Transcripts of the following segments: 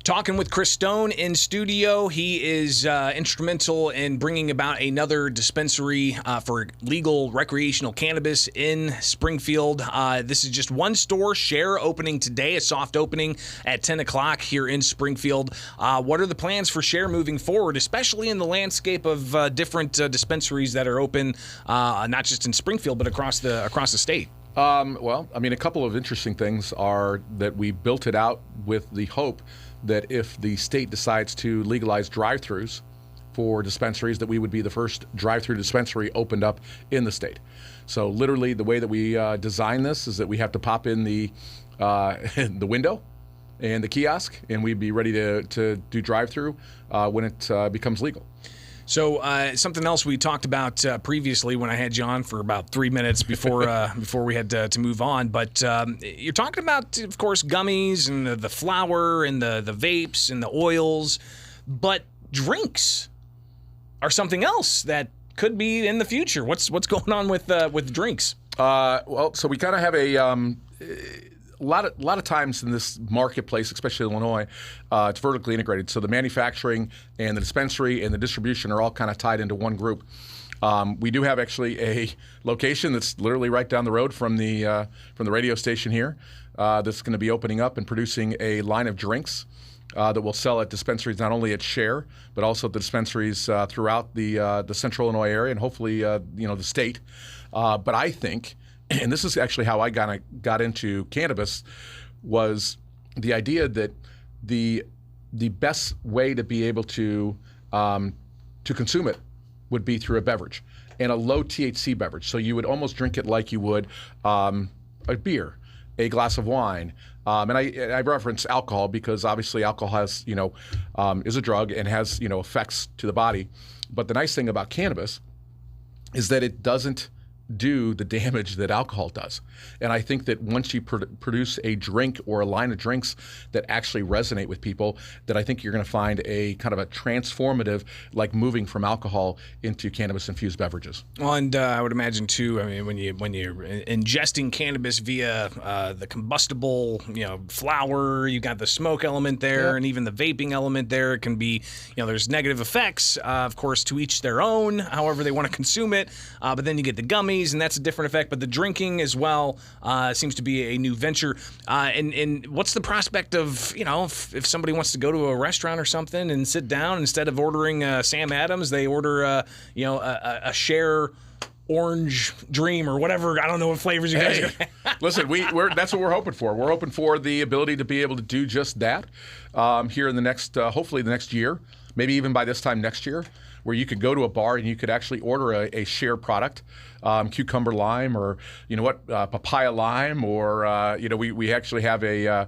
Talking with Chris Stone in studio. He is instrumental in bringing about another dispensary for legal recreational cannabis in Springfield. This is just one store, Share, opening today, a soft opening at 10 o'clock here in Springfield. What are the plans for Share moving forward, especially in the landscape of different dispensaries that are open, not just in Springfield, but across the state? Well, I mean, a couple of interesting things are that we built it out with the hope that if the state decides to legalize drive-thrus for dispensaries, that we would be the first drive-through dispensary opened up in the state. So literally the way that we design this is that we have to pop in the window and the kiosk, and we'd be ready to do drive-through when it becomes legal. So something else we talked about previously when I had you on for about 3 minutes before we had to move on. But you're talking about, of course, gummies and the flour and the vapes and the oils. But drinks are something else that could be in the future. What's going on with drinks? Well, so we kind of have a lot of times in this marketplace, especially Illinois, it's vertically integrated. So the manufacturing and the dispensary and the distribution are all kind of tied into one group. We do have actually a location that's literally right down the road from the radio station here that's going to be opening up and producing a line of drinks that will sell at dispensaries, not only at Share, but also at the dispensaries throughout the central Illinois area and hopefully the state. But I think, and this is actually how I got into cannabis, was the idea that the best way to be able to consume it would be through a beverage, and a low THC beverage. So you would almost drink it like you would a beer, a glass of wine. And I reference alcohol because obviously alcohol has, is a drug and has, effects to the body. But the nice thing about cannabis is that it doesn't do the damage that alcohol does. And I think that once you produce a drink or a line of drinks that actually resonate with people, that I think you're going to find a kind of a transformative, like moving from alcohol into cannabis-infused beverages. Well, and I would imagine too, I mean, when you're ingesting cannabis via the combustible, flower, you got the smoke element there, and even the vaping element there, it can be, there's negative effects, of course, to each their own, however they want to consume it. But then you get the gummies, and that's a different effect. But the drinking as well seems to be a new venture. And what's the prospect of, if somebody wants to go to a restaurant or something and sit down, instead of ordering Sam Adams, they order a Share Orange Dream or whatever. I don't know what flavors you guys are. Listen, that's what we're hoping for. We're hoping for the ability to be able to do just that here in the next, hopefully the next year, maybe even by this time next year, where you could go to a bar and you could actually order a Share product, cucumber lime, or papaya lime, or we actually have a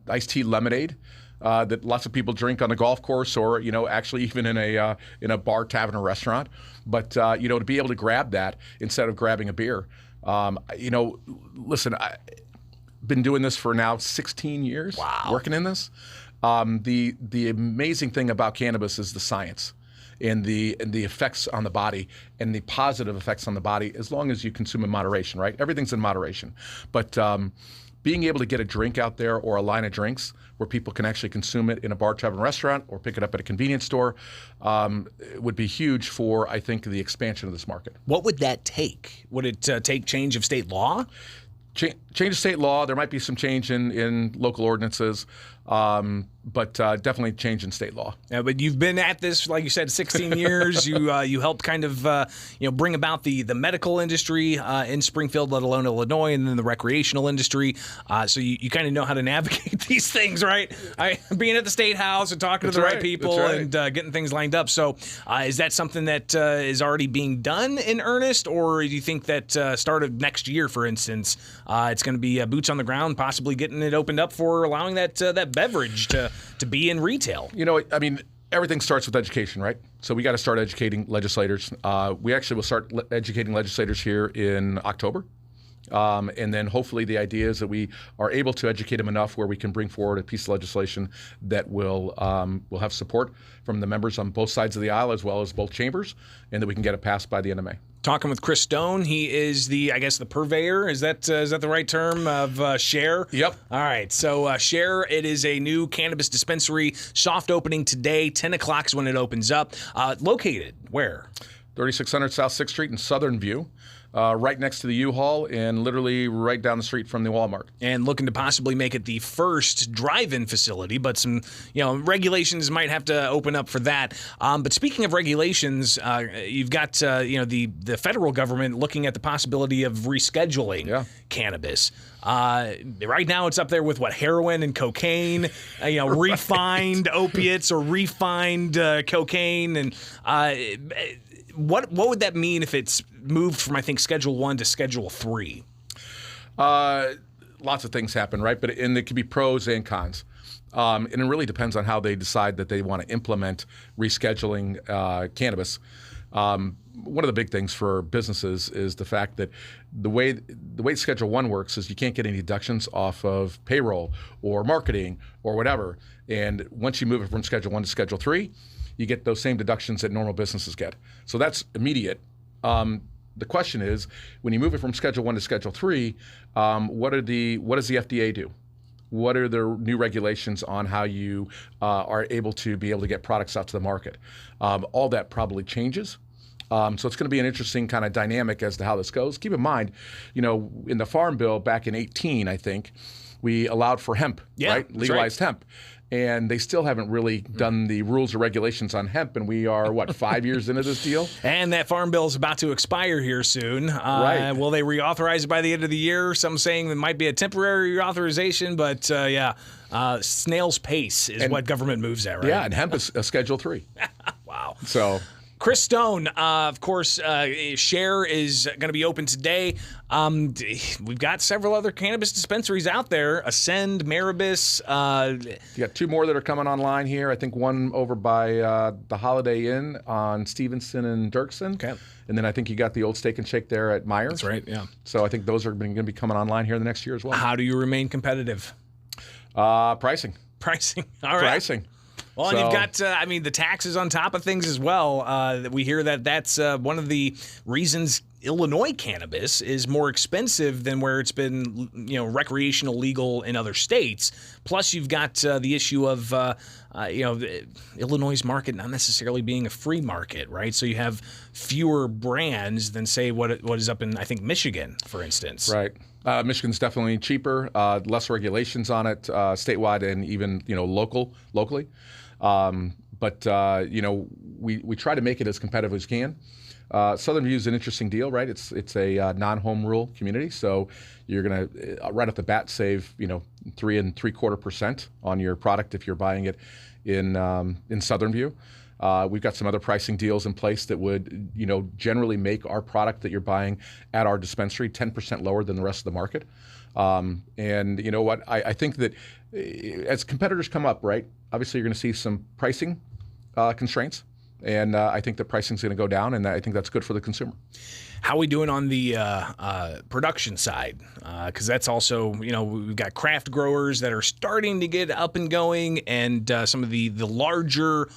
iced tea lemonade that lots of people drink on the golf course, or actually even in a bar, tavern, or restaurant. But to be able to grab that instead of grabbing a beer, listen, I've been doing this for now 16 years. Wow. Working in this. The amazing thing about cannabis is the science and the effects on the body, and the positive effects on the body, as long as you consume in moderation, right? Everything's in moderation. But being able to get a drink out there, or a line of drinks where people can actually consume it in a bar, tavern, restaurant, or pick it up at a convenience store, would be huge for, I think, the expansion of this market. What would that take? Would it take change of state law? Change of state law. There might be some change in local ordinances, but definitely change in state law. Yeah, but you've been at this, like you said, 16 years. You helped kind of bring about the medical industry in Springfield, let alone Illinois, and then the recreational industry. So you kind of know how to navigate these things, right? Being at the State House and talking to the right people and getting things lined up. So is that something that is already being done in earnest, or do you think that start of next year, for instance, it's going to be boots on the ground, possibly getting it opened up for allowing that beverage to be in retail? I mean, everything starts with education, right? So we got to start educating legislators. We actually will start educating legislators here in October. And then hopefully the idea is that we are able to educate them enough where we can bring forward a piece of legislation that will have support from the members on both sides of the aisle as well as both chambers, and that we can get it passed by the end of May. Talking with Chris Stone. He is the purveyor. Is that the right term of Share? Yep. All right. So Share, it is a new cannabis dispensary, soft opening today. 10 o'clock is when it opens up. Located where? 3600 South 6th Street in Southern View. Right next to the U-Haul and literally right down the street from the Walmart. And looking to possibly make it the first drive-in facility, but some regulations might have to open up for that. But speaking of regulations, you've got the federal government looking at the possibility of rescheduling cannabis. Right now it's up there with heroin and cocaine, refined opiates or refined cocaine, and what would that mean if it's moved from, I think, Schedule 1 to Schedule 3? Lots of things happen, right? And there could be pros and cons. And it really depends on how they decide that they want to implement rescheduling cannabis. One of the big things for businesses is the fact that the way Schedule 1 works is you can't get any deductions off of payroll or marketing or whatever. And once you move it from Schedule 1 to Schedule 3, you get those same deductions that normal businesses get. So that's immediate. The question is, when you move it from Schedule 1 to Schedule 3, what does the FDA do? What are the new regulations on how you are able to get products out to the market? All that probably changes. So it's going to be an interesting kind of dynamic as to how this goes. Keep in mind, in the Farm Bill back in 2018, I think, we allowed for hemp, right? Legalized hemp. And they still haven't really done the rules or regulations on hemp, and we are, 5 years into this deal? And that Farm Bill is about to expire here soon. Right. Will they reauthorize it by the end of the year? Some saying it might be a temporary reauthorization, but snail's pace is what government moves at, right? Yeah, and hemp is a Schedule 3. Wow. So... Chris Stone, of course, Share is going to be open today. We've got several other cannabis dispensaries out there, Ascend, Maribis. You got two more that are coming online here. I think one over by the Holiday Inn on Stevenson and Dirksen. Okay. And then I think you got the old Steak and Shake there at Myers. That's right, yeah. So I think those are going to be coming online here the next year as well. How do you remain competitive? Pricing. Pricing. All right. Pricing. Well, and you've got, the taxes on top of things as well. We hear that that's one of the reasons Illinois cannabis is more expensive than where it's been, recreational legal in other states. Plus, you've got the issue of, Illinois' market not necessarily being a free market, right? So you have fewer brands than, say, what is up in, I think, Michigan, for instance. Right. Michigan's definitely cheaper, less regulations on it, statewide and even, locally. But we try to make it as competitive as we can. Southern View is an interesting deal, right? It's a non-home rule community, so you're going to right off the bat save 3 3/4% on your product if you're buying it in Southern View. We've got some other pricing deals in place that would generally make our product that you're buying at our dispensary 10% lower than the rest of the market. And you know what? I think that as competitors come up, right, obviously you're going to see some pricing constraints. And I think the pricing is going to go down, and I think that's good for the consumer. How are we doing on the production side? Because that's also, we've got craft growers that are starting to get up and going, and some of the larger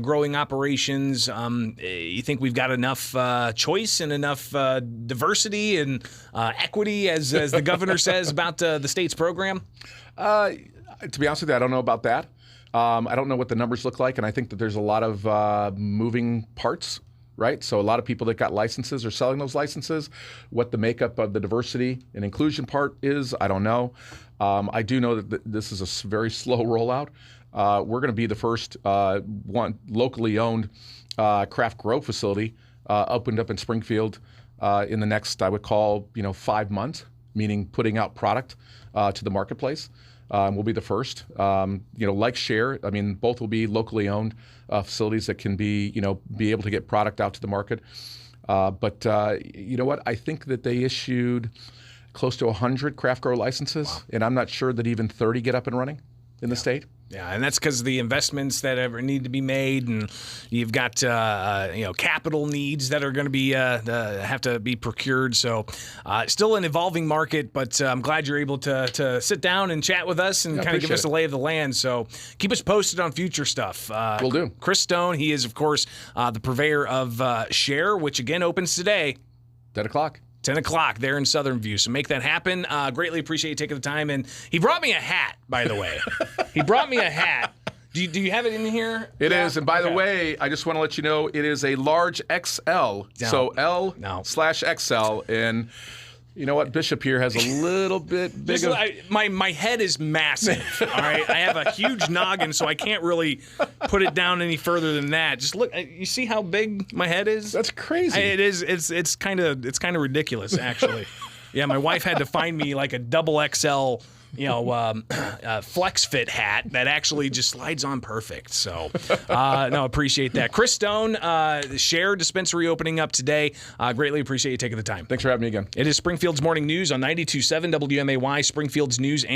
growing operations. You think we've got enough choice and enough diversity and equity, as the governor says about the state's program? To be honest with you, I don't know about that. I don't know what the numbers look like, and I think that there's a lot of moving parts, right? So a lot of people that got licenses are selling those licenses. What the makeup of the diversity and inclusion part is, I don't know. I do know that this is a very slow rollout. We're going to be the first one locally owned craft grow facility opened up in Springfield in the next, I would call, 5 months, meaning putting out product to the marketplace. We'll be the first. Like Share, both will be locally owned facilities that can be able to get product out to the market. But you know what? I think that they issued close to 100 craft grow licenses, and I'm not sure that even 30 get up and running. in the state. Yeah, and that's because of the investments that ever need to be made, and you've got capital needs that are going to be have to be procured. So, still an evolving market, but I'm glad you're able to sit down and chat with us and kind of give us a lay of the land. So, keep us posted on future stuff. Will do. Chris Stone, he is of course the purveyor of Share, which again opens today, 10 o'clock. 10 o'clock there in Southern View. So make that happen. Greatly appreciate you taking the time. And he brought me a hat, by the way. He brought me a hat. Do you have it in here? It is. And by the way, I just want to let you know it is a large XL. No. So L/XL. And you know what? Bishop here has a little bit big of... my head is massive, all right? I have a huge noggin, so I can't really put it down any further than that. Just look, you see how big my head is? That's crazy. It is. It's kind of ridiculous, actually. Yeah, my wife had to find me like a double XL, flex fit hat that actually just slides on perfect. So, no, appreciate that. Chris Stone, the Share dispensary opening up today. Greatly appreciate you taking the time. Thanks for having me again. It is Springfield's Morning News on 92.7 WMAY, Springfield's News and